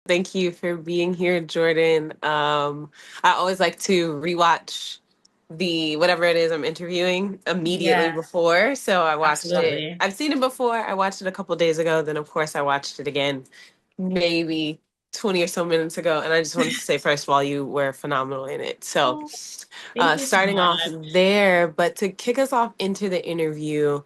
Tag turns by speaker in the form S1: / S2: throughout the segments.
S1: Thank you for being here, Jordan. I always like to rewatch the whatever it is I'm interviewing immediately
S2: Yeah,
S1: before. So I watched it.
S2: absolutely.
S1: I've seen it before. I watched it a couple days ago. Then, of course, I watched it again maybe 20 or so minutes ago. And I just wanted to say, first of all, you were phenomenal in it. So,
S2: Oh, thank you so
S1: starting off
S2: much.
S1: there, but to kick us off into the interview,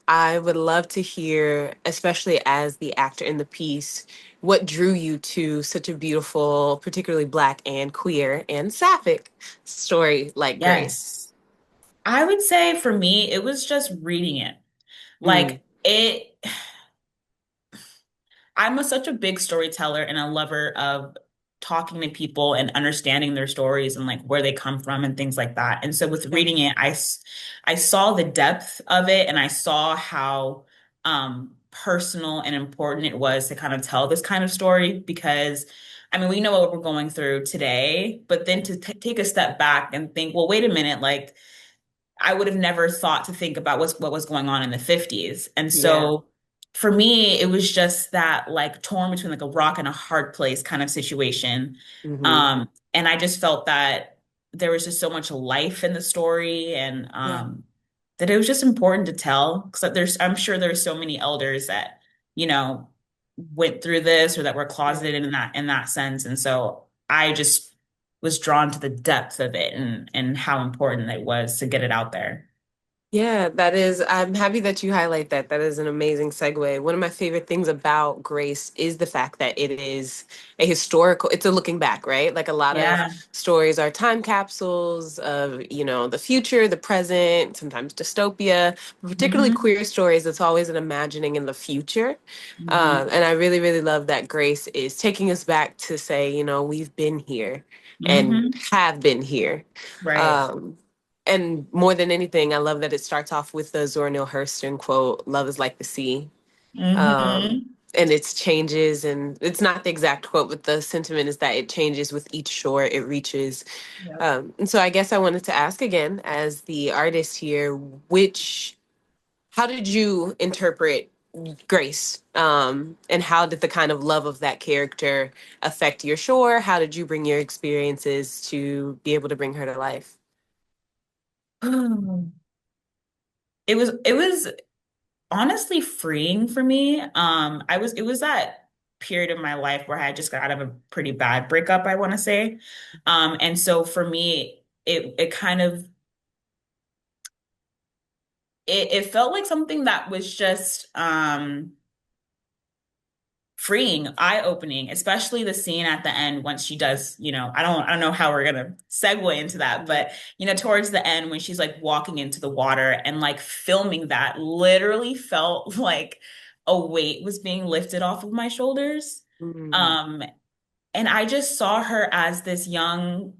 S1: I would love to hear, especially as the actor in the piece, what drew you to such a beautiful, particularly Black and queer and sapphic story like Grace?
S2: Yes. I would say for me, it was just reading it.
S1: Mm,
S2: Like it, such a big storyteller and a lover of talking to people and understanding their stories and like where they come from and things like that. And so with
S1: yeah,
S2: reading it, I saw the depth of it and I saw how personal and important it was to kind of tell this kind of story because I mean, we know what we're going through today, but then to take a step back and think, well, wait a minute, like I would have never thought to think about what was going on in the 50s. And
S1: yeah.
S2: so for me, it was just that like torn between like a rock and a hard place kind of situation.
S1: Hmm.
S2: And I just felt that there was just so much life in the story and
S1: Yeah.
S2: that it was just important to tell. Because I'm sure there's so many elders that, you know, went through this or that were
S1: Right.
S2: closeted in that sense. And so I just was drawn to the depth of it and how important it was to get it out there.
S1: Yeah, that is, I'm happy that you highlight that. That is an amazing segue. One of my favorite things about Grace is the fact that it is a historical, it's a looking back, right? Like a lot of
S2: Yeah.
S1: stories are time capsules of, the future, the present, sometimes dystopia, but particularly
S2: Hmm.
S1: queer stories, it's always an imagining in the future.
S2: Hmm.
S1: And I really, really love that Grace is taking us back to say, we've been here and
S2: Hmm.
S1: have been here.
S2: Right.
S1: Um, and more than anything, I love that it starts off with the Zora Neale Hurston quote, "Love is like the sea."
S2: Hmm.
S1: And it's changes, and it's not the exact quote, but the sentiment is that it changes with each shore it reaches.
S2: Yep.
S1: And so I guess I wanted to ask again, as the artist here, how did you interpret Grace? And how did the kind of love of that character affect your shore? How did you bring your experiences to be able to bring her to life?
S2: It was honestly freeing for me. It was that period of my life where I had just got out of a pretty bad breakup, I want to say. And so for me, it kind of it felt like something that was just freeing, eye-opening, especially the scene at the end once she does, I don't know how we're gonna segue into that, but towards the end when she's like walking into the water and like filming that literally felt like a weight was being lifted off of my shoulders.
S1: Mm,
S2: Um, and I just saw her as this young,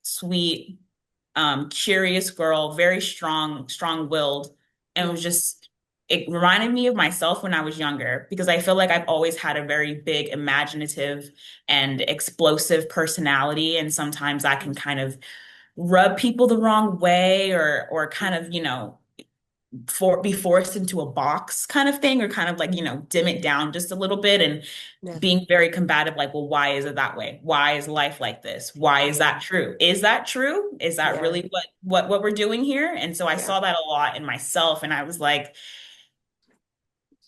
S2: sweet, curious girl, very strong-willed, and was
S1: yeah.
S2: just it reminded me of myself when I was younger because I feel like I've always had a very big, imaginative and explosive personality, and sometimes I can kind of rub people the wrong way or kind of, be forced into a box kind of thing or kind of like, dim it down just a little bit and
S1: Yeah.
S2: being very combative, like, well, why is it that way? Why is life like this? Why is
S1: Yeah.
S2: that true? Is that true? Is that
S1: Yeah.
S2: really what we're doing here? And so I
S1: Yeah.
S2: saw that a lot in myself, and I was like,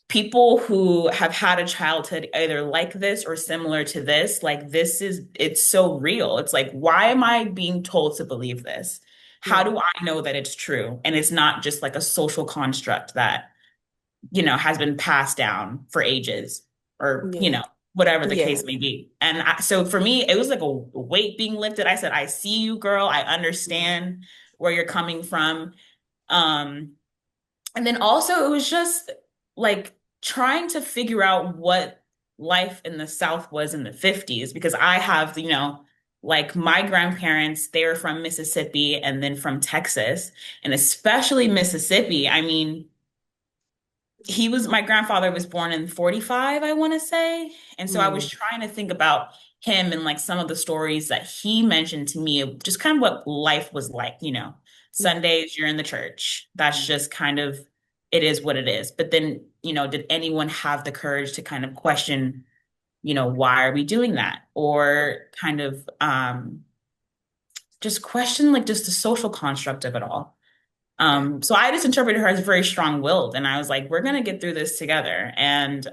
S2: people who have had a childhood either like this or similar to this, like it's so real. It's like, why am I being told to believe this? How
S1: Yeah.
S2: do I know that it's true? And it's not just like a social construct that has been passed down for ages or,
S1: Yeah.
S2: whatever the
S1: Yeah.
S2: case may be. And so for me, it was like a weight being lifted. I said, I see you, girl. I understand where you're coming from. Um, and then also it was just like trying to figure out what life in the South was in the 50s because I have, like my grandparents, they were from Mississippi and then from Texas, and especially Mississippi. I mean, my grandfather was born in 45, I want to say. And so I was
S1: Mm.
S2: trying to think about him and like some of the stories that he mentioned to me, of just kind of what life was like,
S1: Yeah.
S2: Sundays, you're in the church. That's just kind of, it is what it is. But then, did anyone have the courage to kind of question why are we doing that? Or kind of just question like just the social construct of it all.
S1: Yeah.
S2: So I just interpreted her as very strong-willed, and I was like, we're gonna get through this together. And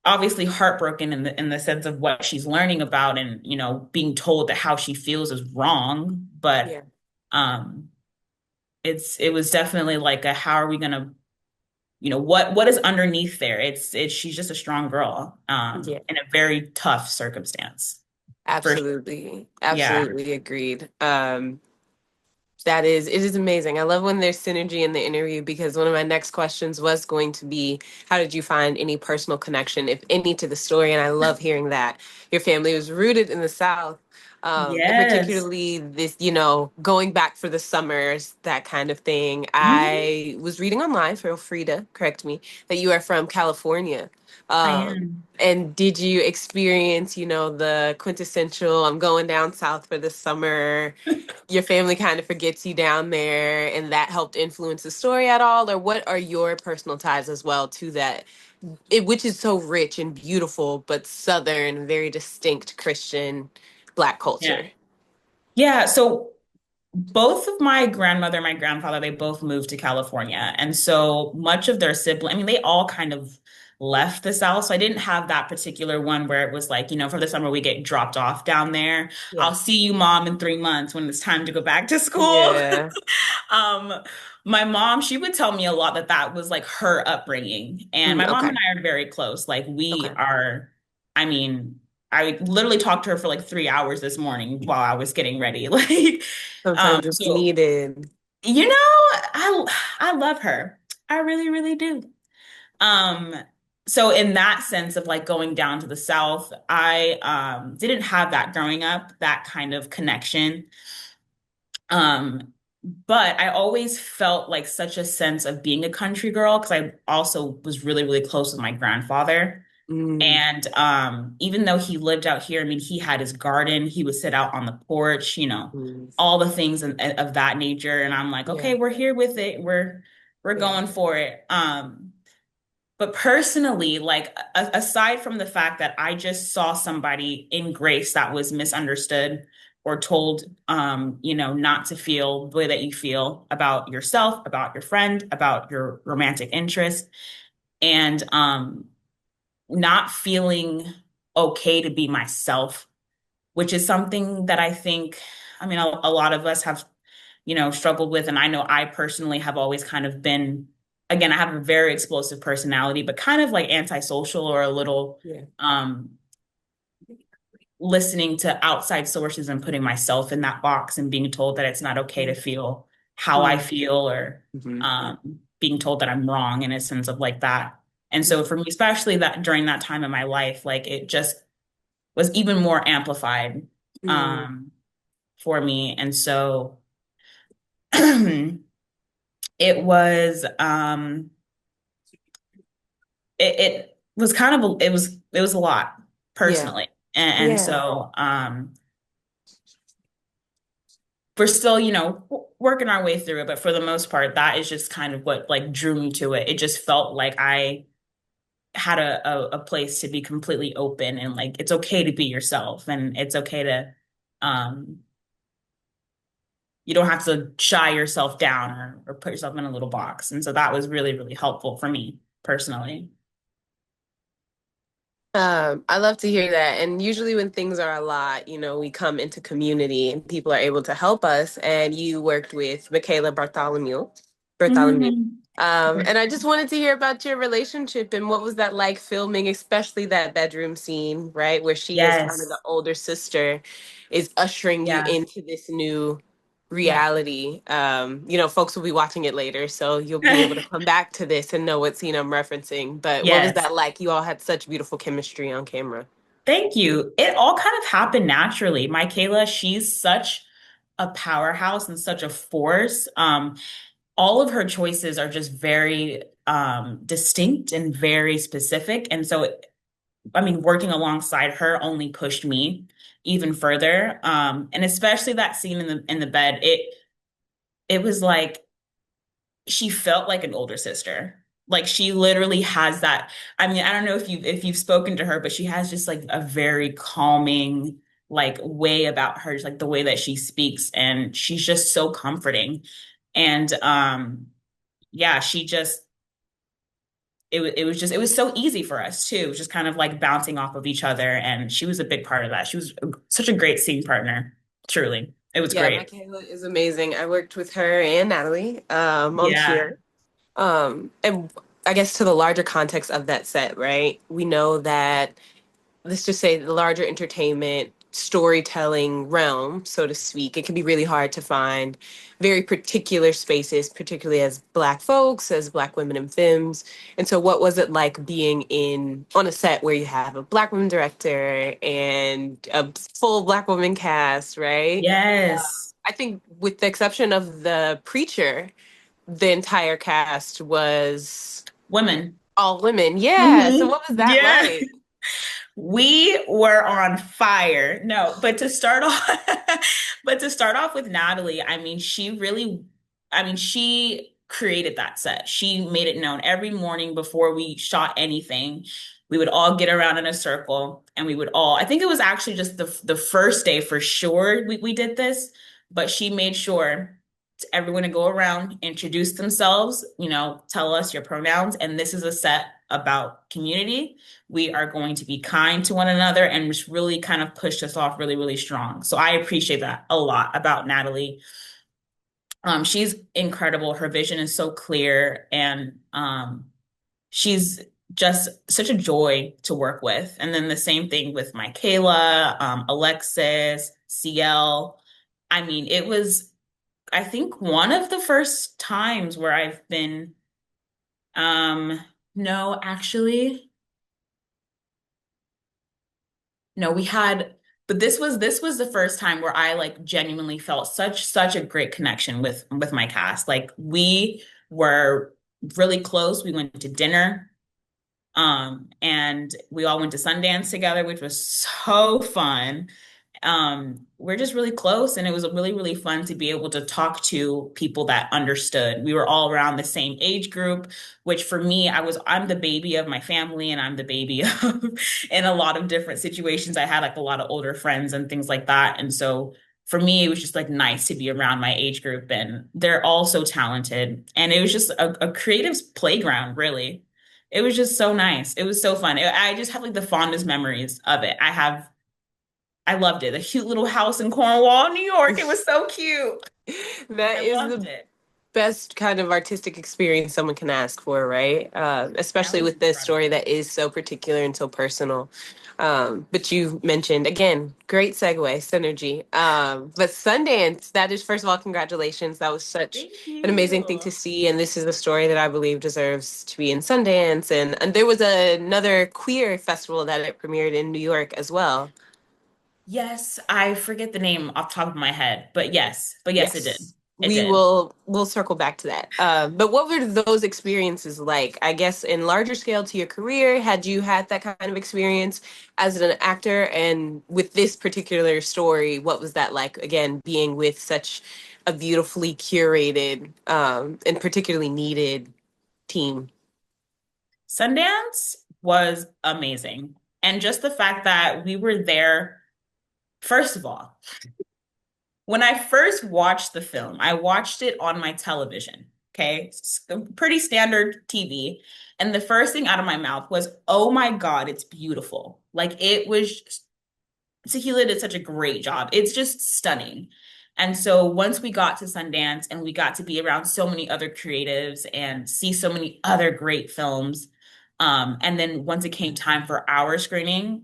S2: obviously heartbroken in the sense of what she's learning about and, being told that how she feels is wrong. But
S1: Yeah.
S2: um it was definitely like a how are we gonna, what is underneath there? It's she's just a strong girl,
S1: Yeah.
S2: in a very tough circumstance. For sure.
S1: Absolutely.
S2: Yeah.
S1: Absolutely agreed. It is amazing. I love when there's synergy in the interview because one of my next questions was going to be, how did you find any personal connection, if any, to the story? And I love hearing that your family was rooted in the South. And
S2: Yes.
S1: particularly this, going back for the summers, that kind of thing.
S2: Mhm.
S1: I was reading online, feel free to correct me, that you are from California.
S2: I
S1: Um,
S2: am.
S1: and did you experience, the quintessential, I'm going down south for the summer, your family kind of forgets you down there, and that helped influence the story at all? Or what are your personal ties as well to that, which is so rich and beautiful, but Southern, very distinct Christian Black
S2: Yeah.
S1: culture?
S2: Yeah. So both of my grandmother and my grandfather, they both moved to California. And so much of their sibling, I mean, they all kind of left the South. So I didn't have that particular one where it was like, for the summer we get dropped off down there.
S1: Yeah.
S2: I'll see you, mom, in 3 months when it's time to go back to school.
S1: Yeah.
S2: Um, my mom, she would tell me a lot that that was like her upbringing. And my mom
S1: Okay.
S2: and I are very close. Like we
S1: Okay.
S2: are, I mean, I literally talked to her for like 3 hours this morning while I was getting ready. Like,
S1: Sometimes it's
S2: so
S1: needed.
S2: I love her. I really, really do. Um, so in that sense of like going down to the South, I didn't have that growing up, that kind of connection. Um, but I always felt like such a sense of being a country girl because I also was really, really close with my grandfather.
S1: Mm.
S2: And even though he lived out here, I mean, he had his garden, he would sit out on the porch,
S1: Mm.
S2: all the things of that nature. And I'm like,
S1: Yeah.
S2: okay, we're here with it. We're
S1: Yeah.
S2: going for it. But personally, like aside from the fact that I just saw somebody in Grace that was misunderstood or told, not to feel the way that you feel about yourself, about your friend, about your romantic interest, and not feeling okay to be myself, which is something that I think, I mean, a lot of us have, struggled with. And I know I personally have always kind of been, again, I have a very explosive personality, but kind of like antisocial or a little
S1: Yeah.
S2: um, listening to outside sources and putting myself in that box and being told that it's not okay to feel how I feel or
S1: Mm-hmm.
S2: being told that I'm wrong in a sense of like that. And so for me, especially that during that time in my life, like it just was even more amplified
S1: Mm.
S2: um, for me. And so it was it was kind of it was a lot
S1: Yeah.
S2: personally. And
S1: Yeah.
S2: so we're still, working our way through it, but for the most part, that is just kind of what like drew me to it. It just felt like I had a place to be completely open and like it's okay to be yourself and it's okay to um you don't have to shy yourself down or put yourself in a little box. And so that was really, really helpful for me personally.
S1: I love to hear that. And usually, when things are a lot, we come into community and people are able to help us. And you worked with Michaela Bartholomew.
S2: Mhm.
S1: And I just wanted to hear about your relationship and what was that like filming, especially that bedroom scene, right? Where she, as kind of the
S2: Yes.
S1: older sister, is ushering you
S2: Yeah.
S1: into this new reality. Folks will be watching it later, so you'll be able to come back to this and know what scene I'm referencing. But what was
S2: Yes.
S1: that like? You all had such beautiful chemistry on camera.
S2: Thank you. It all kind of happened naturally. Michaela, she's such a powerhouse and such a force. All of her choices are just very distinct and very specific. And so, I mean, working alongside her only pushed me even further. And especially that scene in the bed, it was like she felt like an older sister. Like she literally has that. I mean, I don't know if you've spoken to her, but she has just like a very calming like way about her, just like the way that she speaks, and she's just so comforting. And yeah, she just it was so easy for us too. It was just kind of like bouncing off of each other, and she was a big part of that. She was such a great scene partner. Truly, it was
S1: Yeah,
S2: great.
S1: Michaela is amazing. I worked with her and Natalie on
S2: Yeah.
S1: Cheer. And I guess to the larger context of that set, right? We know that, let's just say, the larger entertainment storytelling realm, so to speak, it can be really hard to find very particular spaces, particularly as Black folks, as Black women in films. And so, what was it like being in on a set where you have a Black woman director and a full Black woman cast, right?
S2: Yes.
S1: I think, with the exception of the preacher, the entire cast was
S2: Women.
S1: all women. Yeah. So,
S2: Hmm.
S1: what was that
S2: Yeah.
S1: like?
S2: We were on fire. No, but to start off, but to start off with Natalie, I mean, she created that set. She made it known every morning before we shot anything. We would all get around in a circle and we would all, I think it was actually just the first day for sure we did this, but she made sure everyone to go around, introduce themselves, tell us your pronouns, and this is a set about community. We are going to be kind to one another, and just really kind of pushed us off really, really strong. So I appreciate that a lot about Natalie. She's incredible. Her vision is so clear, and she's just such a joy to work with. And then the same thing with Michaela, Alexis, CL. I mean, it was, I think, one of the first times where I've been, um, no, actually. No, we had, but this was the first time where I like genuinely felt such a great connection with my cast. Like we were really close. We went to dinner, and we all went to Sundance together, which was so fun. We're just really close, and it was really, really fun to be able to talk to people that understood. We were all around the same age group, which for me, I'm the baby of my family, and I'm the baby of in a lot of different situations. I had like a lot of older friends and things like that. And so for me, it was just like nice to be around my age group, and they're all so talented. And it was just a creative playground, really. It was just so nice. It was so fun. I just have like the fondest memories of it. I loved it. A cute little house in Cornwall, New York. It was so cute.
S1: That
S2: I
S1: is
S2: loved
S1: the
S2: it.
S1: best kind of artistic experience someone can ask for, right?
S2: That
S1: Especially
S2: was
S1: with this story
S2: incredible.
S1: that is so particular and so personal. But you mentioned, again, great segue, synergy. But Sundance, that is, first of all, congratulations. That was such
S2: Thank
S1: an amazing thing to
S2: you.
S1: see. And this is a story that I believe deserves to be in Sundance. And there was another queer festival that it premiered in New York as well.
S2: Yes, I forget the name off the top of my head, but yes, it did.
S1: Yes,
S2: It
S1: we
S2: did.
S1: we'll circle back to that. But what were those experiences like? I guess in larger scale to your career, had you had that kind of experience as an actor? And with this particular story, what was that like? Again, being with such a beautifully curated and particularly needed team.
S2: Sundance was amazing. And just the fact that we were there, first of all, when I first watched the film, I watched it on my television. Okay. Pretty standard TV. And the first thing out of my mouth was, oh my God, it's beautiful. Like it was, Tequila did such a great job. It's just stunning. And so once we got to Sundance and we got to be around so many other creatives and see so many other great films, and then once it came time for our screening,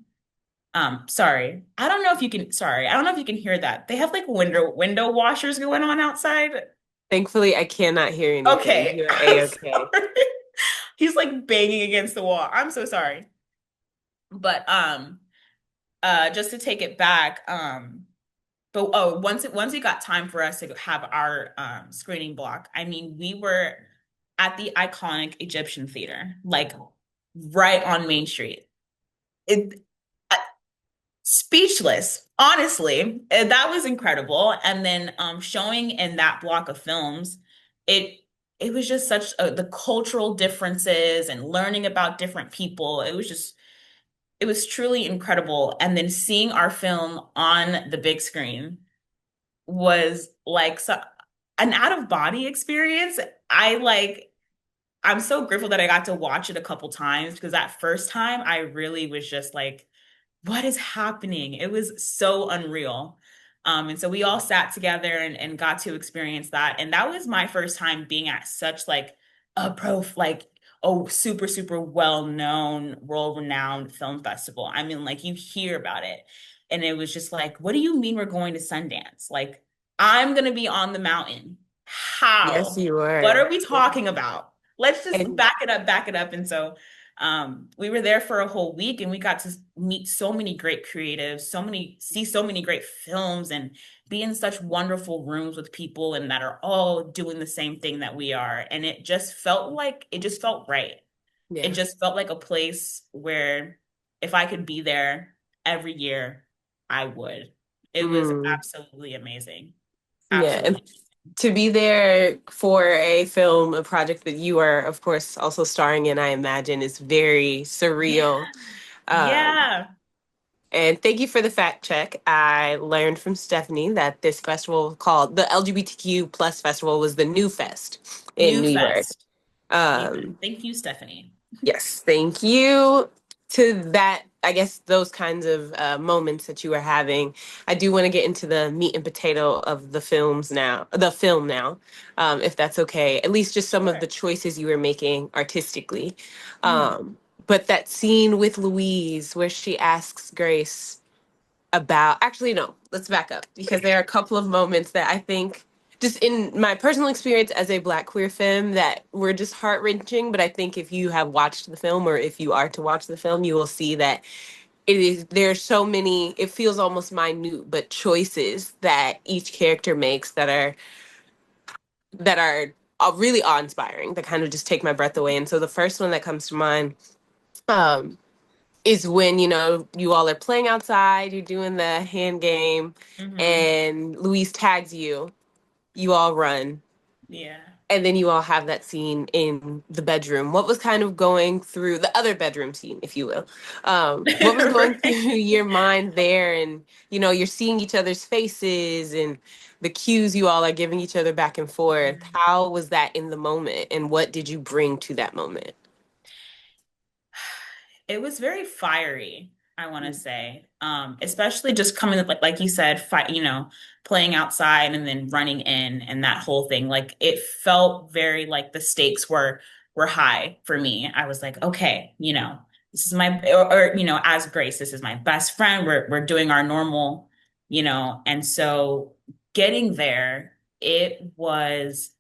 S2: sorry, I don't know if you can hear that. They have like window washers going on outside.
S1: Thankfully, I cannot hear anything.
S2: Okay,
S1: You're
S2: I'm
S1: a-okay.
S2: sorry. He's like banging against the wall. I'm so sorry. But just to take it back, but oh, once it got time for us to have our screening block, I mean, we were at the iconic Egyptian Theater, like right on Main Street. It speechless, honestly. That was incredible. And then showing in that block of films, it it was just the cultural differences and learning about different people. It was truly incredible. And then seeing our film on the big screen was like an out of body experience. I like, I'm so grateful that I got to watch it a couple times because that first time I really was just like, what is happening? It was so unreal. And so we all sat together and got to experience that. And that was my first time being at such like like super, super well-known, world-renowned film festival. I mean, like you hear about it. And it was just like, what do you mean we're going to Sundance? Like, I'm gonna be on the mountain.
S1: Yes,
S2: How?
S1: you
S2: What
S1: were.
S2: are we
S1: Yeah.
S2: talking about? Let's just
S1: And
S2: back it up. And so we were there for a whole week and we got to meet so many great creatives, see so many great films and be in such wonderful rooms with people and that are all doing the same thing that we are. And it just felt right. It
S1: yeah.
S2: just felt like a place where if I could be there every year, I would. It was
S1: Mm.
S2: absolutely amazing.
S1: Yeah.
S2: Absolutely.
S1: And to be there for a film, a project that you are, of course, also starring in, I imagine, is very
S2: Yeah.
S1: surreal. Um,
S2: Yeah.
S1: and thank you for the fact check. I learned from Stephanie that this festival called the LGBTQ plus festival was the New Fest in
S2: New
S1: New York.
S2: Fest. New Fest.
S1: Um,
S2: Thank you, Stephanie.
S1: yes, thank you to that. I guess those kinds of moments that you were having. I do want to get into the meat and potato of the film now, if that's okay. At least just some of the
S2: Sure.
S1: choices you were making artistically.
S2: Mhm.
S1: But that scene with Louise where she asks Grace about, actually, no, let's back up because there are a couple of moments that I think, just in my personal experience as a Black queer femme, that were just heart wrenching. But I think if you have watched the film, or if you are to watch the film, you will see that there's so many, it feels almost minute, but choices that each character makes that are really awe-inspiring, that kind of just take my breath away. And so the first one that comes to mind, um, is when, you all are playing outside, you're doing the hand game,
S2: Mhm.
S1: and Louise tags you, you all run,
S2: Yeah.
S1: and then you all have that scene in the bedroom. What was kind of going through the other bedroom scene, if you will? What was going through
S2: Right.
S1: your mind there? And, you're seeing each other's faces and the cues you all are giving each other back and forth.
S2: Mhm.
S1: How was that in the moment? And what did you bring to that moment?
S2: It was very fiery, I want to say. Especially just coming up like you said, playing outside and then running in and that whole thing. Like it felt very like the stakes were high for me. I was like, okay, this is as Grace, this is my best friend. We're doing our normal, and so getting there, it was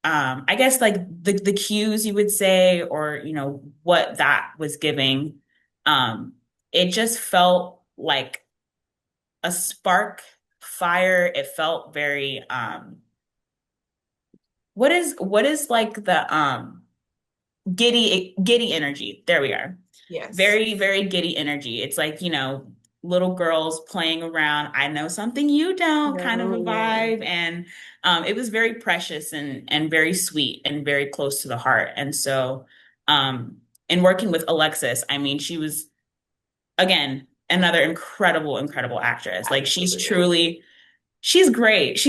S2: I guess like the cues you would say, or what that was giving, um, it just felt like a spark fire. It felt very what is like the giddy energy. There we are.
S1: Yes.
S2: Very, very giddy energy. It's like, little girls playing around. I know something you don't kind of
S1: No,
S2: a
S1: yeah.
S2: vibe. And it was very precious and very sweet and very close to the heart. And so, in working with Alexis, I mean, she was, again, another incredible, incredible actress. Like
S1: Absolutely.
S2: she's great.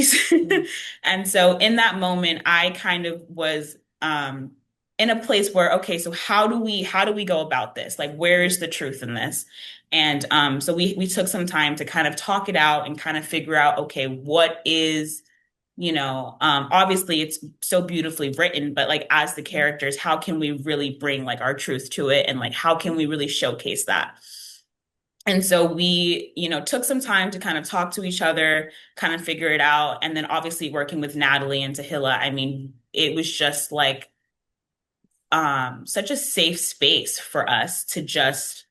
S2: And so in that moment, I kind of was in a place where, okay, so how do we go about this? Like, where is the truth in this? And so we took some time to kind of talk it out and kind of figure out, okay, what is, obviously it's so beautifully written, but like as the characters, how can we really bring like our truth to it? And like, how can we really showcase that? And so we, took some time to kind of talk to each other, kind of figure it out. And then obviously working with Natalie and Tahila, I mean, it was just like such a safe space for us to just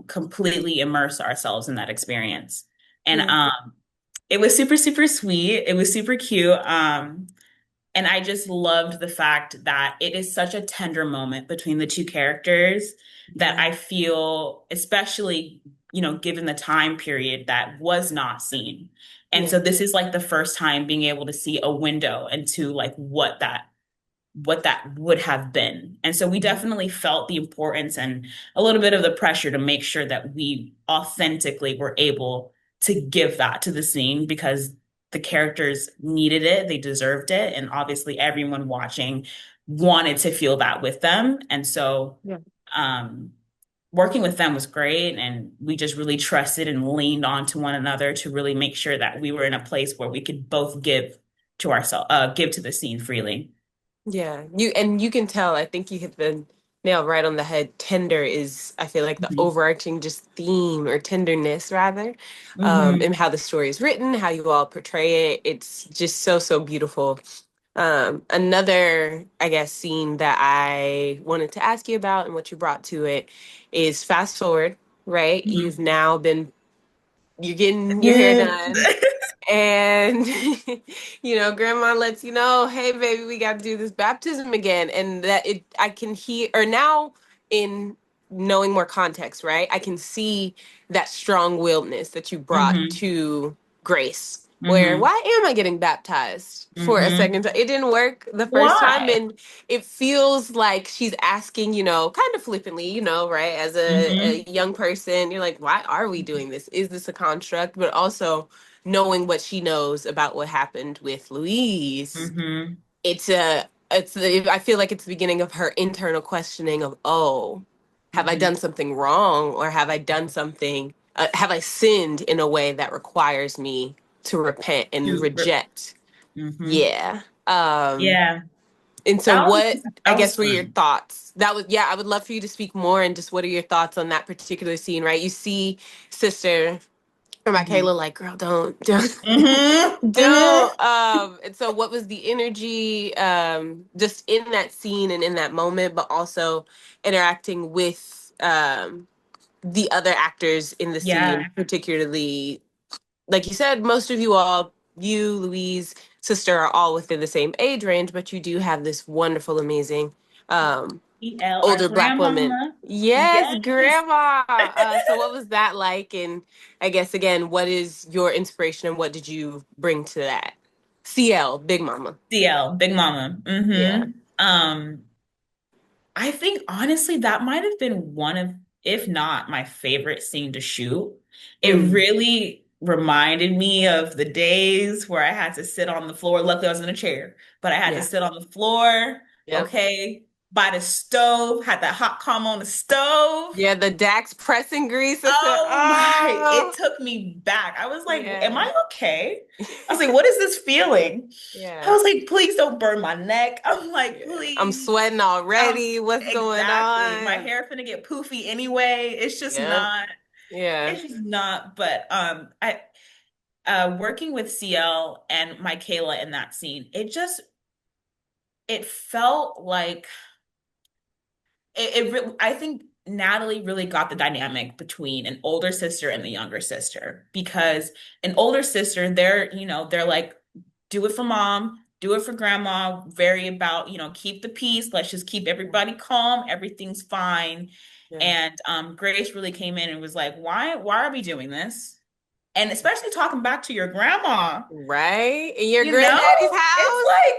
S2: completely immerse ourselves in that experience. And
S1: Yeah.
S2: it was super, super sweet. It was super cute. And I just loved the fact that it is such a tender moment between the two characters that
S1: Yeah.
S2: I feel, especially, given the time period that was not seen. And
S1: Yeah.
S2: so this is like the first time being able to see a window into like what that would have been. And so we
S1: Mhm.
S2: definitely felt the importance and a little bit of the pressure to make sure that we authentically were able to give that to the scene because the characters needed it, they deserved it, and obviously everyone watching wanted to feel that with them. And so
S1: Yeah.
S2: um working with them was great and we just really trusted and leaned on to one another to really make sure that we were in a place where we could both give to ourselves give to the scene freely.
S1: Yeah, you can tell. I think you hit the nail right on the head. Tender is, I feel like, the
S2: Mhm.
S1: overarching just theme or tenderness rather, and
S2: Mhm.
S1: how the story is written, how you all portray it. It's just so so beautiful. Another, I guess, scene that I wanted to ask you about and what you brought to it is fast forward, right? You've
S2: Mhm.
S1: now been you're getting your hair
S2: Mhm.
S1: done and grandma lets you know, hey baby, we got to do this baptism again. And that it I can hear, or now, in knowing more context, right, I can see that strong-willedness that you brought
S2: Mhm.
S1: to Grace, where,
S2: Mhm.
S1: why am I getting baptized for a
S2: Mhm.
S1: second time? It didn't work the first time,
S2: Why?
S1: and it feels like she's asking, kind of flippantly, right, as a
S2: Mhm.
S1: young person, you're like, why are we doing this? Is this a construct? But also knowing what she knows about what happened with Louise,
S2: Mhm.
S1: I feel like it's the beginning of her internal questioning of, oh, have I
S2: Mhm.
S1: done something wrong, or have I sinned in a way that requires me to repent and
S2: Super.
S1: reject?
S2: Mhm.
S1: Yeah.
S2: Yeah.
S1: And so
S2: That was
S1: what, I
S2: that was
S1: guess, were your
S2: fun.
S1: thoughts? That was, yeah, I would love for you to speak more, and just what are your thoughts on that particular scene, right? You see sister or
S2: Mhm.
S1: Michaela like, girl, don't
S2: Mhm. Mhm.
S1: don't. And so what was the energy, just in that scene and in that moment, but also interacting with the other actors in the
S2: Yeah.
S1: scene, particularly, like you said, most of you all, you, Louise, sister, are all within the same age range, but you do have this wonderful, amazing, um,
S2: EL, our
S1: older Black woman.
S2: grandmama.
S1: Yes,
S2: Yes.
S1: grandma. So what was that like? And I guess, again, what is your inspiration and what did you bring to that? CL, Big Mama.
S2: CL, Big Mama.
S1: Yeah.
S2: I think honestly that might have been one of, if not my favorite scene to shoot. It
S1: Mm.
S2: really reminded me of the days where I had to sit on the floor. Luckily, I was in a chair, but I had to
S1: Yeah.
S2: sit on the floor,
S1: Yep.
S2: okay, by the stove, had that hot comb on the stove.
S1: Yeah, the Dax pressing grease. I said,
S2: Oh my,
S1: oh,
S2: it took me back. I was like, am
S1: yeah.
S2: I okay? I was like, what is this feeling? I
S1: Yeah.
S2: was like, please don't burn my neck. I'm like,
S1: Yeah. I'm
S2: please.
S1: sweating already. What's going
S2: Exactly. My
S1: on?
S2: hair finna get poofy anyway.
S1: Yep. Yeah.
S2: It's just not. But I working with CL and Michaela in that scene, it felt like I think Natalie really got the dynamic between an older sister and the younger sister because an older sister, they're like, do it for mom, do it for grandma, very about, keep the peace. Let's just keep everybody calm. Everything's fine.
S1: Yeah.
S2: And Grace really came in and was like, why are we doing this? And especially talking back to your grandma,
S1: Right? In your
S2: you know,
S1: granddaddy's
S2: it's
S1: house?
S2: like,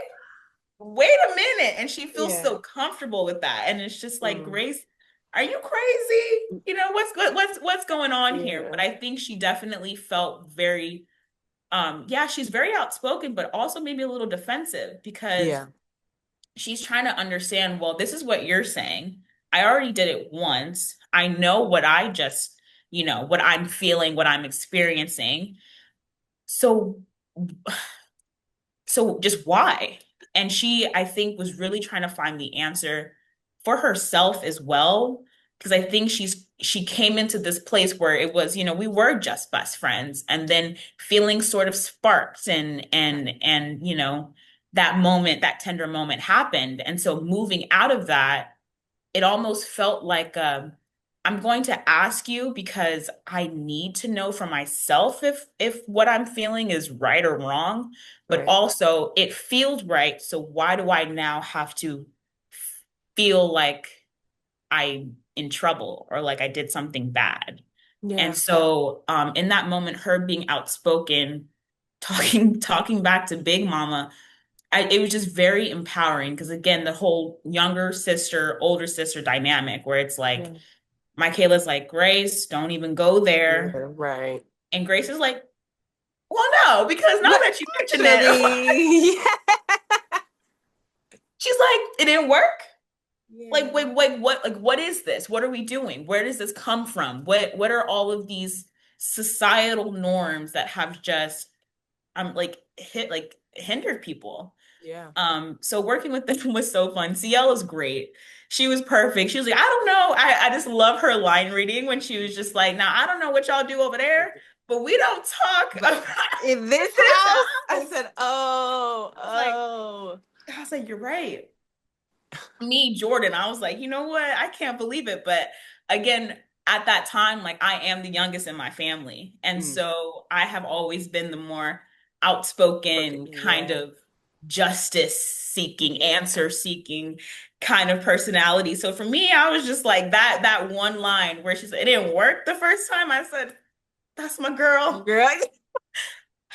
S2: wait a minute. And she feels
S1: Yeah.
S2: so comfortable with that. And it's just like,
S1: Mm.
S2: Grace, are you crazy? What's good? What's going on here? But
S1: Yeah.
S2: I think she definitely felt very yeah, she's very outspoken, but also maybe a little defensive because
S1: Yeah.
S2: she's trying to understand, well, this is what you're saying. I already did it once. I know what I just, what I'm feeling, what I'm experiencing. So just why? And she, I think, was really trying to find the answer for herself as well. Because I think she came into this place where it was, we were just best friends, and then feeling sort of sparked and that moment, that tender moment happened. And so moving out of that, it almost felt like I'm going to ask you because I need to know for myself if what I'm feeling is right or wrong, but
S1: Right.
S2: also it feels right. So why do I now have to feel like I'm in trouble or like I did something bad? And
S1: Yeah.
S2: so in that moment, her being outspoken talking back to Big Mama, it was just very empowering because again, the whole younger sister, older sister dynamic where it's like
S1: Yeah.
S2: Michaela's like, Grace, don't even go
S1: Yeah,
S2: there.
S1: right.
S2: And Grace is like, well, no, because now
S1: But
S2: that you mention
S1: actually,
S2: it, she's like, it didn't work. Like,
S1: yeah.
S2: wait, what? Like, what is this? What are we doing? Where does this come from? What are all of these societal norms that have just like hindered people?
S1: Yeah.
S2: So working with them was so fun. CL is great. She was perfect. She was like, I don't know. I just love her line reading when she was just like, now I don't know what y'all do over there, but we don't talk
S1: But
S2: about
S1: in this
S2: this
S1: house, I
S2: house.
S1: said, oh,
S2: I was like,
S1: oh.
S2: you're right. Me, Jordan, I was like, you know what? I can't believe it. But again, at that time, like I am the youngest in my family. And
S1: Mm.
S2: so I have always been the more
S1: Okay,
S2: outspoken kind
S1: yeah.
S2: of justice seeking,
S1: Yeah.
S2: answer seeking kind of personality. So for me, I was just like that one line where she said it didn't work the first time. I said, that's my girl.
S1: Girl,
S2: I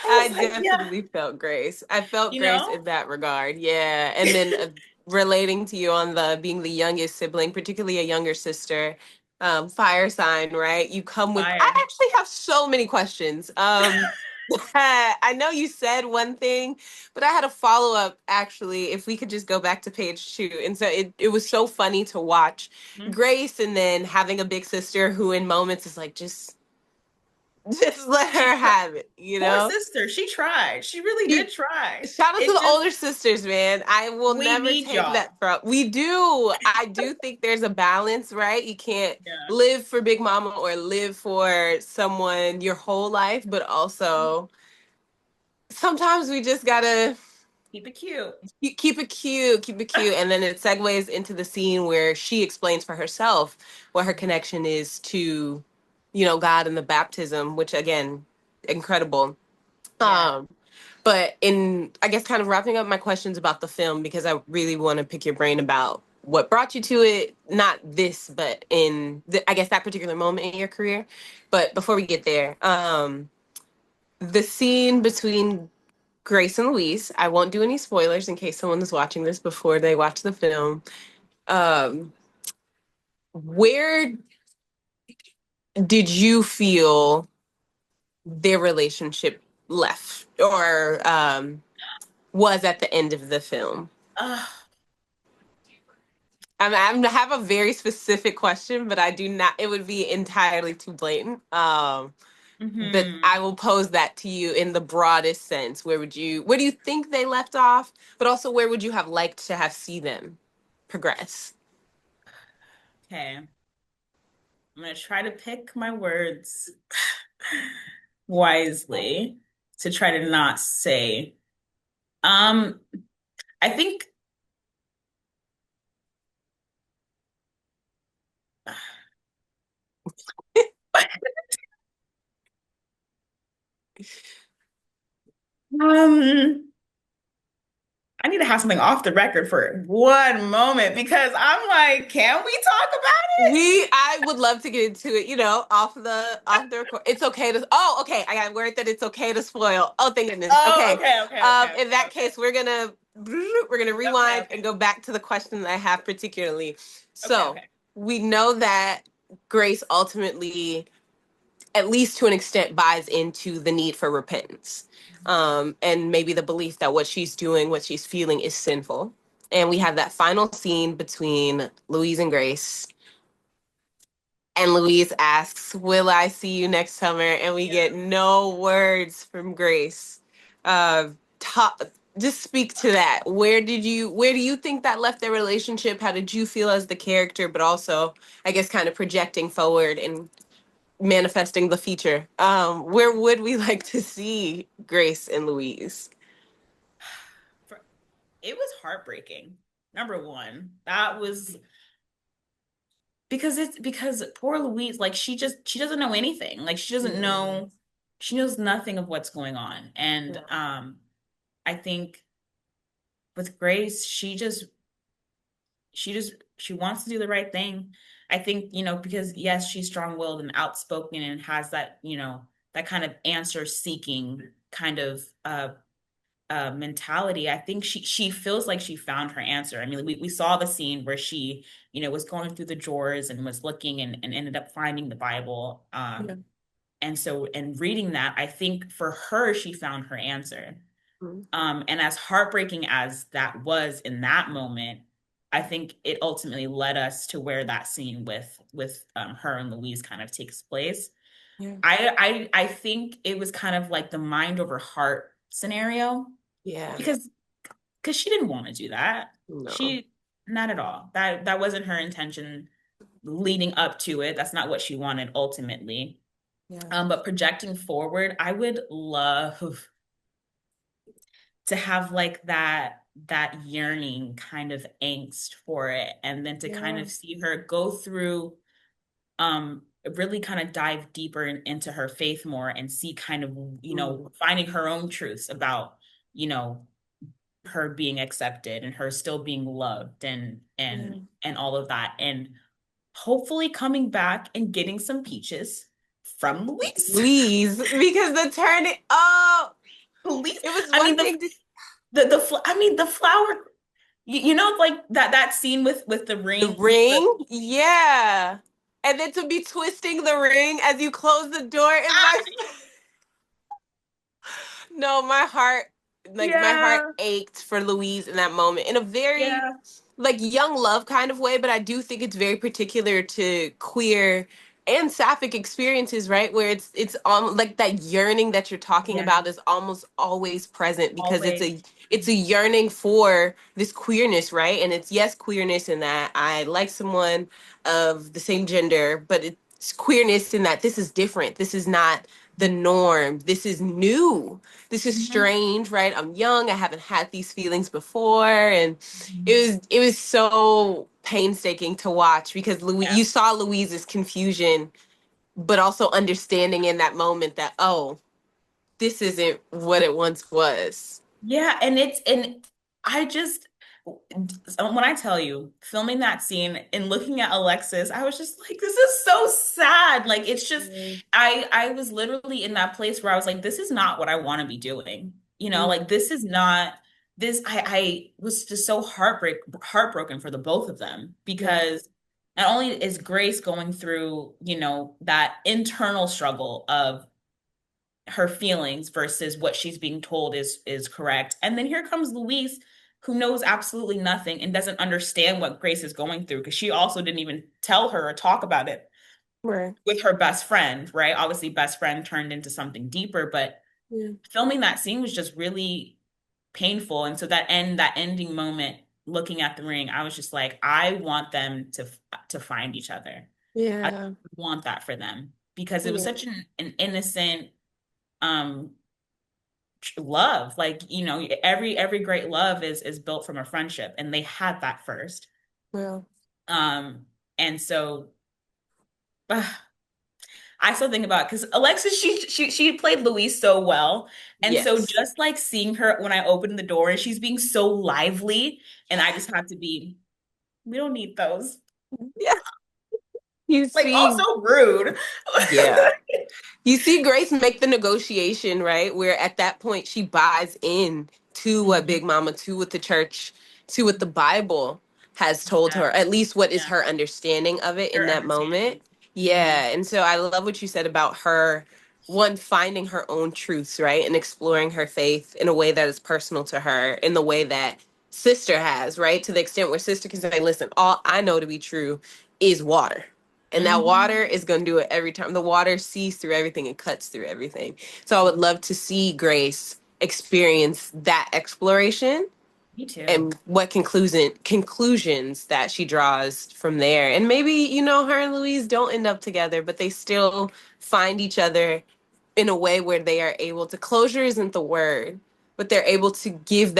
S1: I
S2: was like, yeah,
S1: definitely felt Grace. I felt
S2: you
S1: Grace
S2: know?
S1: in that regard. Yeah. And then relating to you on the being the youngest sibling, particularly a younger sister, fire sign, right? You come with, I
S2: Fire.
S1: actually have so many questions. I know you said one thing, but I had a follow up actually, if we could just go back to page 2. And so it was so funny to watch
S2: Mhm.
S1: Grace and then having a big sister who in moments is like, just just let
S2: She
S1: her
S2: tried.
S1: have it, you
S2: Poor
S1: know?
S2: sister. She tried. She really did
S1: She,
S2: try.
S1: shout out to
S2: It
S1: the
S2: just,
S1: older sisters, man. I will
S2: we
S1: never
S2: need
S1: take
S2: y'all.
S1: that from. We do. I do think there's a balance, right? You can't
S2: Yeah.
S1: live for Big Mama or live for someone your whole life, but also sometimes we just gotta
S2: Keep it cute.
S1: keep it cute, keep it cute. And then it segues into the scene where she explains for herself what her connection is to, God and the baptism, which again, incredible.
S2: Yeah.
S1: Um, but in, I guess, kind of wrapping up my questions about the film, because I really want to pick your brain about what brought you to it, not this, but I guess, that particular moment in your career. But before we get there, the scene between Grace and Louise, I won't do any spoilers in case someone is watching this before they watch the film. Um, where did you feel their relationship left or was at the end of the film?
S2: Uh,
S1: I have a very specific question, but I do not. It would be entirely too blatant. But
S2: mhm.
S1: I will pose that to you in the broadest sense. Where do you think they left off? But also, where would you have liked to have seen them progress?
S2: Okay. I'm gonna try to pick my words wisely to try to not say. Um, I think um I need to have something off the record for one moment because I'm like, can we talk about it?
S1: I would love to get into it, off the record. It's okay to, okay. I got word that it's okay to spoil. Oh, thank goodness.
S2: Oh,
S1: Okay.
S2: okay, okay, okay,
S1: In
S2: okay,
S1: that
S2: okay.
S1: case, we're gonna
S2: Okay,
S1: rewind and
S2: okay.
S1: go back to the question that I have particularly.
S2: Okay,
S1: So
S2: okay.
S1: we know that Grace ultimately, at least to an extent, buys into the need for repentance. And maybe the belief that what she's doing, what she's feeling is sinful. And we have that final scene between Louise and Grace, and Louise asks, "Will I see you next summer?" And we
S2: Yeah.
S1: get no words from Grace. Uh, ta- just speak to that. Where do you think that left their relationship? How did you feel as the character, but also, I guess, kind of projecting forward and manifesting the future? Where would we like to see Grace and Louise?
S2: For, it was heartbreaking. Number one, that was because poor Louise, like she doesn't know anything. Like she doesn't
S1: Yeah.
S2: know, she knows nothing of what's going on. And
S1: Yeah.
S2: I think with Grace, she wants to do the right thing. I think, because yes, she's strong-willed and outspoken and has that, that kind of answer seeking kind of mentality, I think she feels like she found her answer. I mean, we saw the scene where she, was going through the drawers and was looking and ended up finding the Bible.
S1: Yeah.
S2: And so in reading that, I think for her, she found her answer.
S1: Mhm.
S2: And as heartbreaking as that was in that moment, I think it ultimately led us to where that scene with her and Louise kind of takes place.
S1: Yeah.
S2: I think it was kind of like the mind over heart scenario
S1: Yeah.
S2: because she didn't want to do that.
S1: No.
S2: She Not at all. That wasn't her intention leading up to it. That's not what she wanted ultimately.
S1: Yeah.
S2: But projecting forward, I would love to have like that yearning kind of angst for it, and then to kind
S1: Yeah.
S2: of see her go through um really kind of dive deeper into her faith more and see kind of
S1: Mm.
S2: finding her own truths about you know her being accepted and her still being loved and
S1: Yeah.
S2: all of that, and hopefully coming back and getting some peaches from Luis.
S1: Please, because the turn, oh,
S2: Luis,
S1: it was
S2: I mean
S1: one thing to
S2: I mean the flower, like that scene with the
S1: the
S2: ring,
S1: ring. Yeah. And then to be twisting the ring as you close the door in my no, my heart, like my heart
S2: yeah,
S1: ached for Louise in that moment in a very
S2: yeah,
S1: like young love kind of way, but I do think it's very particular to queer and sapphic experiences, right? Where it's like that yearning that you're talking
S2: yeah,
S1: about is almost always present because
S2: always.
S1: it's a yearning for this queerness, right? And it's yes, queerness in that I like someone of the same gender, but it's queerness in that this is different. This is not the norm. This is new. This is
S2: Mhm.
S1: strange, right? I'm young. I haven't had these feelings before, and
S2: Mhm.
S1: it was so painstaking to watch because
S2: Yeah.
S1: You saw Louise's confusion, but also understanding in that moment that oh, this isn't what it once was.
S2: Yeah, and I just when I tell you filming that scene and looking at Alexis, I was just like, this is so sad. Like it's just
S1: Mm.
S2: I was literally in that place where I was like, this is not what I want to be doing. Like
S1: Mm.
S2: this is not this I was just so heartbroken for the both of them
S1: Yeah,
S2: because not only is Grace going through, that internal struggle of her feelings versus what she's being told is correct. And then here comes Louise, who knows absolutely nothing and doesn't understand what Grace is going through because she also didn't even tell her or talk about it
S1: right.
S2: with her best friend, right? Obviously, best friend turned into something deeper, but
S1: Yeah,
S2: filming that scene was just really painful. And so that ending moment, looking at the ring, I was just like, I want them to find each other. I
S1: yeah,
S2: want that for them because it was
S1: yeah,
S2: such an innocent um love, like every great love is built from a friendship, and they had that first.
S1: well,
S2: um and so I still think about, because Alexis, she played Louise so well, and so
S1: yes.
S2: just like seeing her when I opened the door and she's being so lively, and I just have to be, we don't need those,
S1: Yeah, you
S2: like
S1: see,
S2: also rude.
S1: yeah. You see Grace make the negotiation, right? Where at that point she buys in to what
S2: Mhm.
S1: Big Mama, to what the church, to what the Bible has told
S2: Yeah,
S1: her, at least what is
S2: yeah,
S1: her understanding of it in
S2: your
S1: that moment.
S2: understanding. Hmm.
S1: Yeah. And so I love what you said about her, one, finding her own truths, right? And exploring her faith in a way that is personal to her, in the way that Sister has, right? To the extent where Sister can say, listen, all I know to be true is water, and that
S2: Hmm.
S1: water is going to do it every time. The water sees through everything and cuts through everything. So I would love to see Grace experience that exploration
S2: Me too.
S1: and what conclusions that she draws from there. And maybe, her and Louise don't end up together, but they still find each other in a way where they are able to, closure isn't the word, but they're able to give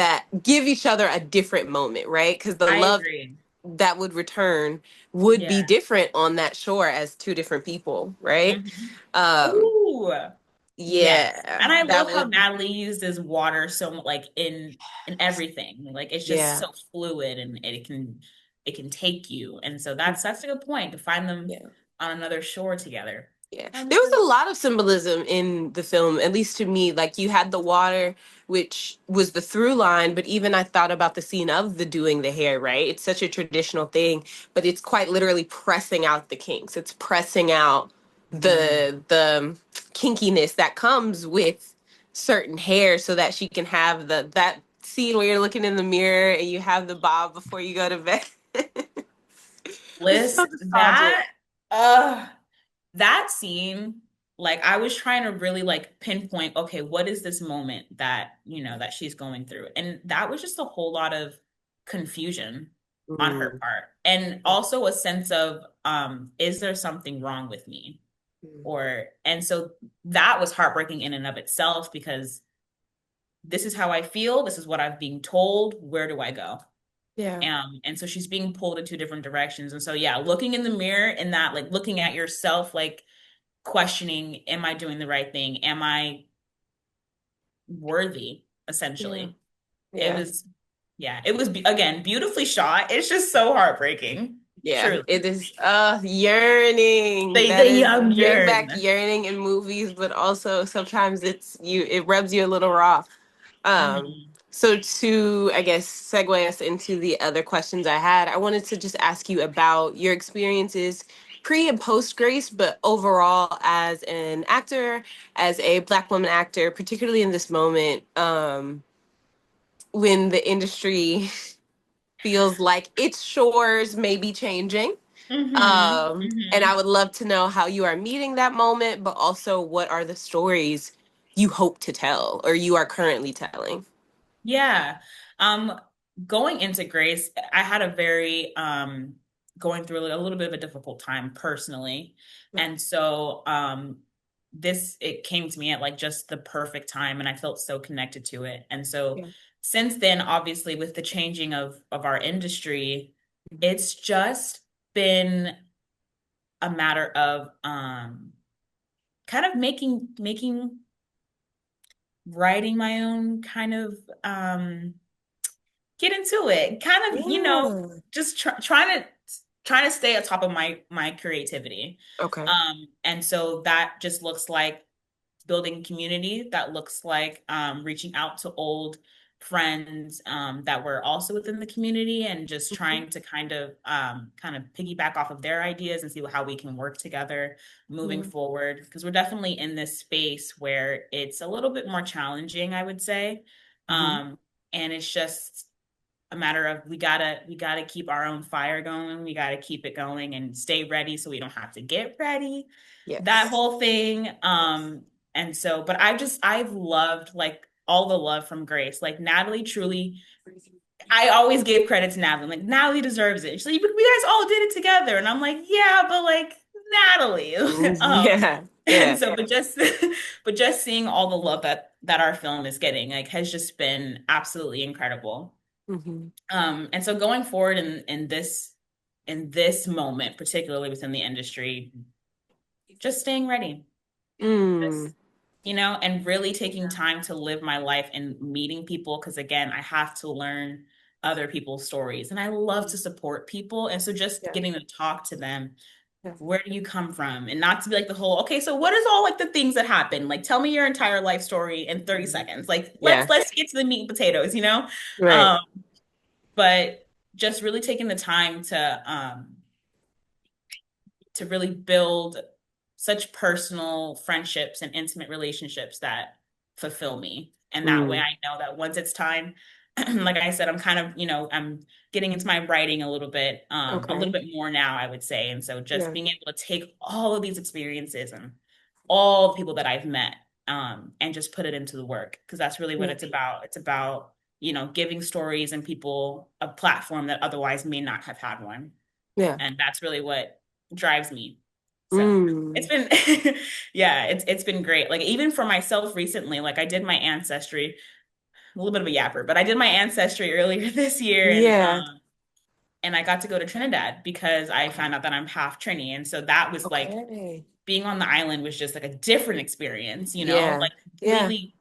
S1: each other a different moment, right? Because the
S2: I
S1: love
S2: agree.
S1: that would return would
S2: Yeah.
S1: be different on that shore as two different people, right?
S2: Hmm.
S1: Um,
S2: Ooh. Yes.
S1: yeah,
S2: And I
S1: that
S2: love how
S1: would,
S2: Natalie uses water so like in everything. Like it's just
S1: yeah,
S2: so fluid, and it can take you. And so that's a good point, to find them
S1: yeah,
S2: on another shore together.
S1: Yeah. There was
S2: Honestly.
S1: a lot of symbolism in the film, at least to me. Like you had the water, which was the through line, but even I thought about the scene of the doing the hair, right? It's such a traditional thing, but it's quite literally pressing out the kinks. It's pressing out
S2: Mhm.
S1: the kinkiness that comes with certain hair so that she can have the that scene where you're looking in the mirror and you have the bob before you go to bed. It's so
S2: Bliss,
S1: nostalgic.
S2: uh that scene, like I was trying to really like pinpoint, okay, what is this moment that, that she's going through? And that was just a whole lot of confusion on her
S1: Mm.
S2: part. And also a sense of, is there something wrong with me? And so that was heartbreaking in and of itself because this is how I feel, this is what I'm being told, where do I go?
S1: Yeah.
S2: And so she's being pulled in two different directions. And so yeah, looking in the mirror and that like looking at yourself, like questioning, am I doing the right thing? Am I worthy?
S1: Yeah.
S2: Essentially. It
S1: Yeah.
S2: was, yeah, it was again beautifully shot. It's just so heartbreaking.
S1: Yeah,
S2: Truly.
S1: it is yearning. That
S2: They
S1: is
S2: young
S1: bring back
S2: yearn.
S1: yearning in movies, but also sometimes it rubs you a little raw.
S2: Mhm.
S1: So to, I guess, segue us into the other questions I had, I wanted to just ask you about your experiences pre and post Grace, but overall as an actor, as a Black woman actor, particularly in this moment, when the industry feels like its shores may be changing.
S2: Mhm.
S1: And I
S2: Mhm.
S1: would love to know how you are meeting that moment, but also what are the stories you hope to tell or you are currently telling?
S2: Yeah. Um, Going into Grace, I had a very going through a little bit of a difficult time personally.
S1: Yeah.
S2: And so this it came to me at like just the perfect time and I felt so connected to it. And so
S1: Yeah.
S2: since then, obviously with the changing of our industry,
S1: Mhm.
S2: it's just been a matter of kind of making writing my own kind of get into it. Kind of,
S1: Yeah.
S2: just trying to stay on top of my creativity.
S1: Okay.
S2: And so that just looks like building community. That looks like reaching out to old friends that were also within the community and just
S1: Mhm.
S2: trying to kind of piggyback off of their ideas and see how we can work together moving
S1: Yeah.
S2: forward because we're definitely in this space where it's a little bit more challenging, I would say.
S1: Mhm.
S2: And it's just a matter of we gotta keep our own fire going. We gotta keep it going and stay ready so we don't have to get ready. That
S1: Yes.
S2: whole thing. And so, but I've loved like all the love from Grace. Like Natalie truly, I always gave credit to Natalie. Like Natalie deserves it. She's like, we guys all did it together. And I'm like, yeah, but like Natalie.
S1: Yeah.
S2: And
S1: Yeah.
S2: so, but just seeing all the love that our film is getting, like, has just been absolutely incredible.
S1: Hmm.
S2: And so going forward in this moment, particularly within the industry, just staying ready,
S1: Mm.
S2: just and really taking time to live my life and meeting people. Because again, I have to learn other people's stories, and I love to support people. And so just
S1: Yeah.
S2: getting to talk to them.
S1: Yeah.
S2: Where do you come from? And not to be like the whole, okay, so what is all like the things that happen? Like tell me your entire life story in 30 seconds. Like let's
S1: Yeah.
S2: let's get to the meat and potatoes.
S1: Right.
S2: Um, but just really taking the time to really build such personal friendships and intimate relationships that fulfill me. And that way
S1: Mm.
S2: I know that once it's time, like I said, I'm kind of, I'm getting into my writing a little
S1: Okay.
S2: bit more now, I would say. And so just
S1: Yeah.
S2: being able to take all of these experiences and all the people that I've met, and just put it into the work. Because that's really what
S1: Yeah.
S2: it's about. It's about, giving stories and people a platform that otherwise may not have had one.
S1: Yeah.
S2: And that's really what drives me. So it's
S1: Mm.
S2: been yeah, it's been great. Like even for myself recently, like I did my ancestry, a little bit of a yapper, but I did my ancestry earlier this year
S1: Yeah.
S2: and I got to go to Trinidad because I
S1: Okay.
S2: found out that I'm half Trini. And so that was like
S1: Okay.
S2: being on the island was just like a different experience,
S1: Yeah.
S2: like
S1: Yeah.
S2: completely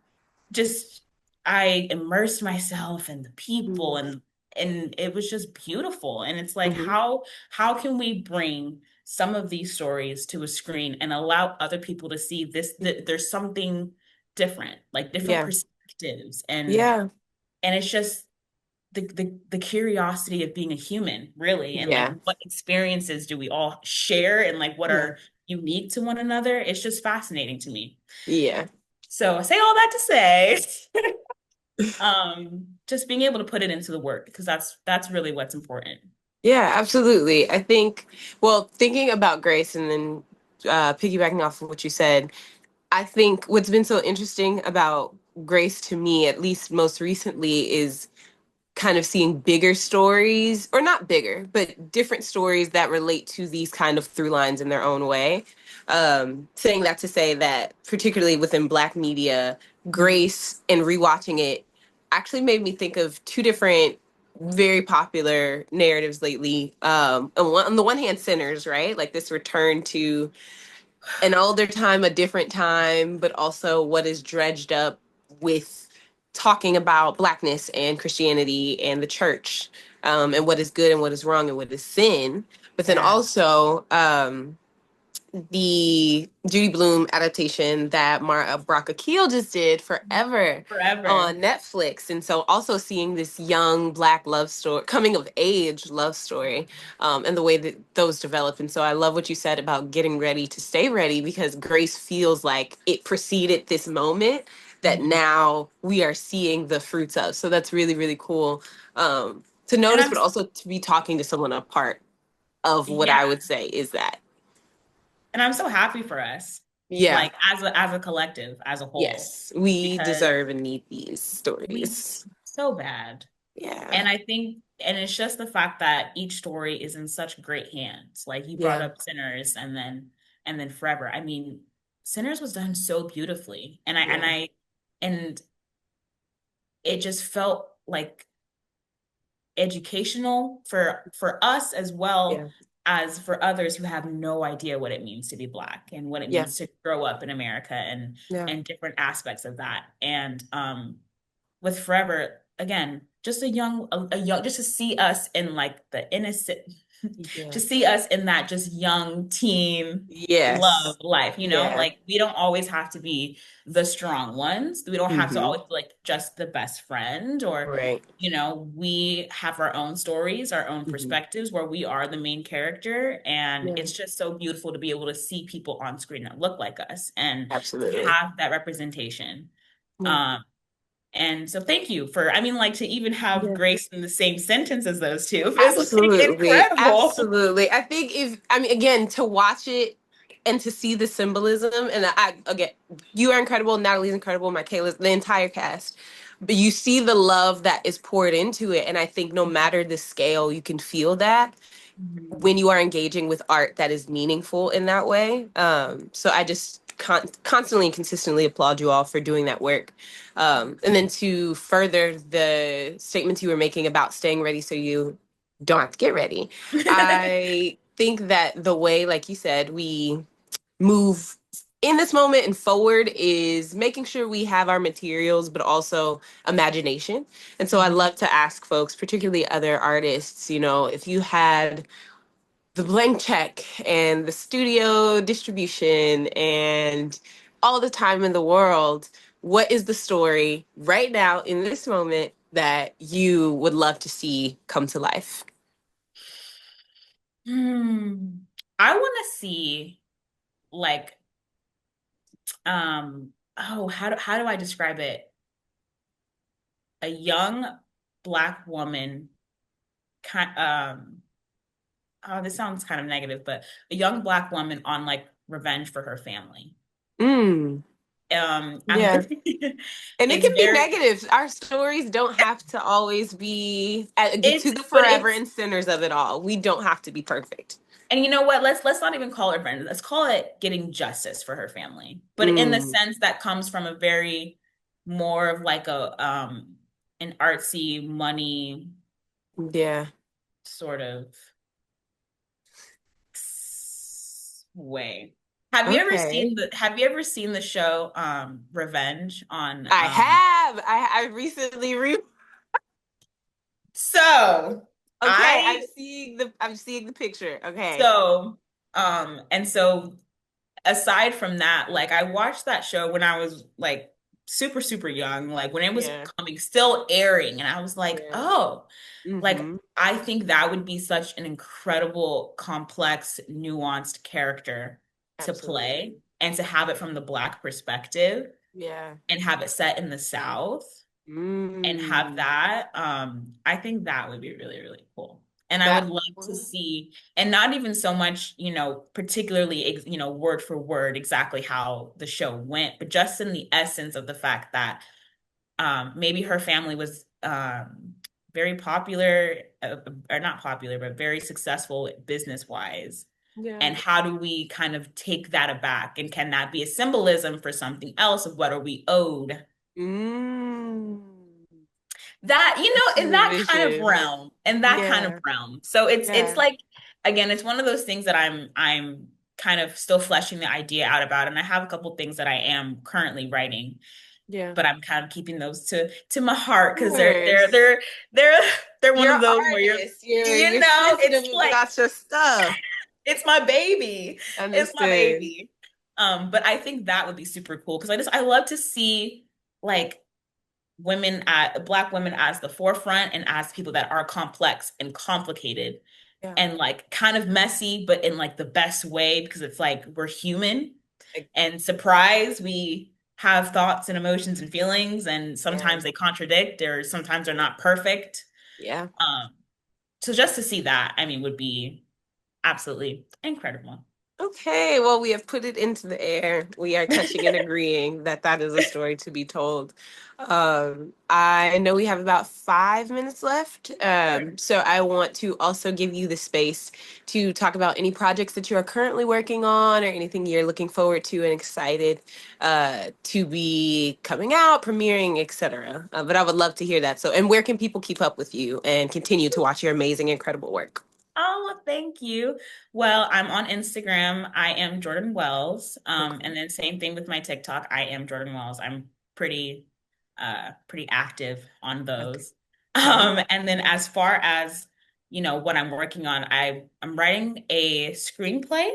S2: just I immersed myself in the people
S1: Mm.
S2: and and it was just beautiful. And it's like,
S1: Hmm.
S2: how can we bring some of these stories to a screen and allow other people to see this, that there's something different, like different
S1: Yeah.
S2: perspectives,
S1: Yeah.
S2: and it's just the curiosity of being a human, really, and like
S1: Yeah.
S2: what experiences do we all share, and like what
S1: Yeah.
S2: are unique to one another. It's just fascinating to me.
S1: Yeah.
S2: So I say all that to say, just being able to put it into the work, because that's really what's important.
S1: Yeah, absolutely. I think, well, thinking about Grace and then piggybacking off of what you said, I think what's been so interesting about Grace to me, at least most recently, is kind of seeing bigger stories, or not bigger, but different stories that relate to these kind of through lines in their own way. Saying that to say that, particularly within Black media, Grace and rewatching it actually made me think of two different very popular narratives lately. On the one hand, Sinners, right? Like this return to an older time, a different time, but also what is dredged up with talking about Blackness and Christianity and the church, and what is good and what is wrong and what is sin. But then
S2: Yeah,
S1: also the Judy Blume adaptation that Mara Brock Akil just did, Forever,
S2: forever.
S1: on Netflix. And so also seeing this young Black love story, coming of age love story, and the way that those develop. And so I love what you said about getting ready to stay ready, because Grace feels like it preceded this moment that
S2: Mhm.
S1: now we are seeing the fruits of. So that's really, really cool, to
S2: And
S1: notice,
S2: I'm
S1: but also to be talking to someone a part of what
S2: yeah,
S1: I would say is that.
S2: and I'm so happy for us,
S1: Yeah.
S2: like as a collective, as a whole,
S1: Yes, we
S2: because
S1: deserve and need these
S2: we
S1: stories.
S2: so bad.
S1: Yeah,
S2: And I think, and it's just the fact that each story is in such great hands. Like you brought
S1: yeah,
S2: up Sinners, and then Forever. I mean, Sinners was done so beautifully.
S1: yeah,
S2: And it just felt like educational for us as well
S1: yeah,
S2: as for others who have no idea what it means to be Black and what it
S1: yeah,
S2: means to grow up in America,
S1: yeah,
S2: and different aspects of that. And with Forever, again, just a young, just to see us in like the innocent,
S1: yeah.
S2: to see us in that just young teen love
S1: Yes,
S2: life,
S1: yeah.
S2: like we don't always have to be the strong ones. We don't have to
S1: Mm-hmm.
S2: always be like just the best friend, or,
S1: Right.
S2: we have our own stories, our own
S1: Mm-hmm.
S2: perspectives where we are the main character. And
S1: Yeah,
S2: it's just so beautiful to be able to see people on screen that look like us and to
S1: absolutely.
S2: have that representation.
S1: Yeah,
S2: Um, and so thank you for, I mean, like to even have
S1: yeah.
S2: Grace in the same sentence as those two is like
S1: Absolutely,
S2: incredible.
S1: absolutely. I think if I mean again to watch it and to see the symbolism, and I again, you are incredible, Natalie's incredible, Michaela's, the entire cast. But you see the love that is poured into it, and I think no matter the scale, you can feel that
S2: Mhm.
S1: when you are engaging with art that is meaningful in that way. So I just constantly and consistently applaud you all for doing that work. And then to further the statements you were making about staying ready so you don't have to get ready, I think that the way, like you said, we move in this moment and forward is making sure we have our materials, but also imagination. And so I
S2: Mhm.
S1: love to ask folks, particularly other artists, if you had the blank check and the studio distribution and all the time in the world, what is the story right now in this moment that you would love to see come to life?
S2: Hmm. I want to see like oh, how do I describe it? A young Black woman kind oh, this sounds kind of negative, but a young Black woman on like revenge for her family.
S1: Mm,
S2: I'm
S1: yeah. And it
S2: it's
S1: can be
S2: very
S1: negative. Our stories don't have to always be get to
S2: it's
S1: the
S2: but
S1: forever
S2: it's
S1: and sinners of it all. We don't have to be perfect.
S2: and you know what? Let's not even call it revenge. Let's call it getting justice for her family. But in the
S1: Mm,
S2: sense that comes from a very more of like a an artsy money
S1: yeah.
S2: sort of way.
S1: Okay.
S2: Have you ever seen the show Revenge on
S1: I have. I recently
S2: So
S1: Okay,
S2: I
S1: I'm seeing the picture. Okay.
S2: so and so aside from that, like I watched that show when I was like super, super young, like when it was
S1: Yeah.
S2: coming, still airing, and I was like,
S1: Yeah.
S2: oh, like
S1: Mm-hmm.
S2: I think that would be such an incredible, complex, nuanced character to play
S1: Absolutely.
S2: and to have it from the Black perspective
S1: Yeah.
S2: and have it set in the South and have
S1: Mm.
S2: that, I think that would be really, really cool. And I would
S1: That
S2: love to see, and not even so much, particularly, word for word exactly how the show went, but just in the essence of the fact that maybe her family was very popular, or not popular, but very successful business wise.
S1: yeah.
S2: And how do we kind of take that aback? And can that be a symbolism for something else of what are we owed
S1: Mm.
S2: that
S1: I see
S2: in
S1: the
S2: that kind of
S1: vision.
S2: realm
S1: Yeah.
S2: so it's
S1: Yeah.
S2: like again it's one of those things that I'm kind of still fleshing the idea out about, and I have a couple things that I am currently writing,
S1: Yeah.
S2: but I'm kind of keeping those to my heart because they're they're
S1: Course.
S2: they're they're they're one
S1: You're
S2: of
S1: an
S2: those where
S1: artist. You're
S2: it's
S1: sensitive
S2: like
S1: about your stuff.
S2: it's my baby. It's my
S1: Understood.
S2: baby. But I think that would be super cool because I love to see like Black women as the forefront and as people that are complex and complicated
S1: Yeah.
S2: and like kind of messy, but in like the best way because it's like we're human
S1: Like,
S2: and surprise, we have thoughts and emotions and feelings, and
S1: yeah.
S2: sometimes they contradict or sometimes they're not perfect.
S1: Yeah.
S2: Um, so just to see that, I mean, would be absolutely incredible.
S1: Okay, well, we have put it into the air. We are touching and agreeing that that is a story to be told. I know we have about 5 minutes left.
S2: Sure.
S1: So I want to also give you the space to talk about any projects that you are currently working on or anything you're looking forward to and excited to be coming out, premiering, etc. But I would love to hear that. So, and where can people keep up with you and continue to watch your amazing, incredible work?
S2: Oh, well, thank you. Well, I'm on Instagram. I am Jordan Wells.
S1: Okay.
S2: And then same thing with my TikTok. I am Jordan Wells. I'm pretty active on
S1: Okay.
S2: those.
S1: Okay.
S2: And then as far as, what I'm working on, I'm writing a screenplay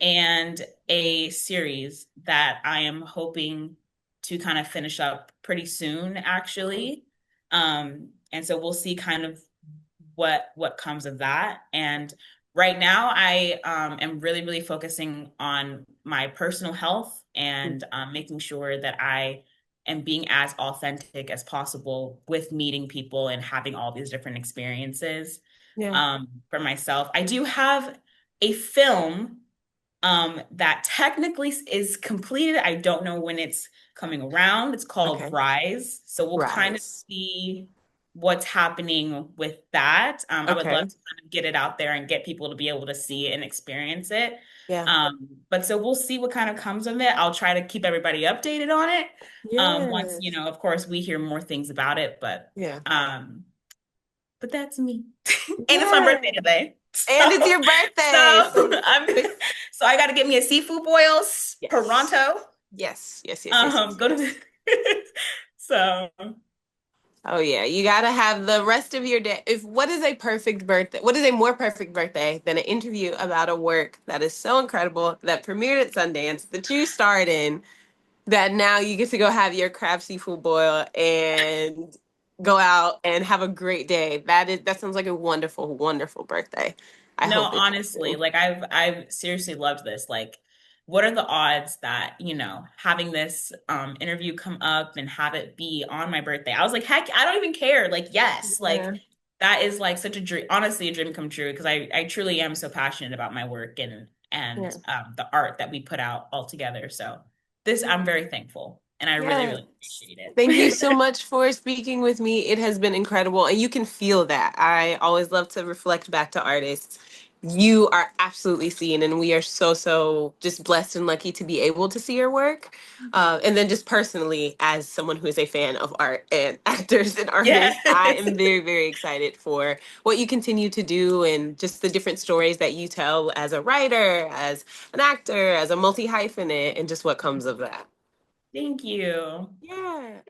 S2: and a series that I am hoping to kind of finish up pretty soon, actually. And so we'll see kind of what comes of that. And right now, I am really, really focusing on my personal health and making sure that I am being as authentic as possible with meeting people and having all these different experiences
S1: Yeah.
S2: for myself. I do have a film that technically is completed. I don't know when it's coming around. It's called
S1: Okay.
S2: Rise. So we'll kind of
S1: Rise.
S2: see what's happening with that. I would love
S1: Okay.
S2: to kind of get it out there and get people to be able to see it and experience it.
S1: Yeah.
S2: But so we'll see what kind of comes of it. I'll try to keep everybody updated on it. Once,
S1: Yes.
S2: of course, we hear more things about it,
S1: Yeah.
S2: um, but that's me. And it's my
S1: Yeah.
S2: birthday today.
S1: And it's
S2: So,
S1: your birthday.
S2: so
S1: So
S2: I'm so I got to get me a seafood boil,
S1: yes.
S2: Toronto.
S1: Yes. Yes. Yes. Yes. Yes.
S2: Go to
S1: Yes.
S2: the so
S1: Oh yeah, you gotta have the rest of your day. If what is a perfect birthday? What is a more perfect birthday than an interview about a work that is so incredible that premiered at Sundance that you starred in? That now you get to go have your crab seafood boil and go out and have a great day. That sounds like a wonderful, wonderful birthday. I
S2: no,
S1: hope it's
S2: honestly, like I've seriously loved this. Like, what are the odds that, having this interview come up and have it be on my birthday? I was like, heck, I don't even care. Like, yes, like
S1: yeah.
S2: that is like such a dream, honestly, a dream come true because I truly am so passionate about my work and
S1: Yeah.
S2: the art that we put out all together. So this I'm very thankful and I really,
S1: Yes.
S2: really appreciate
S1: Thank you
S2: it.
S1: so much for speaking with me. It has been incredible. And you can feel that. I always love to reflect back to artists. You are absolutely seen, and we are so, so just blessed and lucky to be able to see your work. And then, just personally, as someone who is a fan of art and actors and
S2: Yes.
S1: artists, I am very, very excited for what you continue to do and just the different stories that you tell as a writer, as an actor, as a multi hyphenate, and just what comes of that.
S2: Thank you.
S1: Yeah.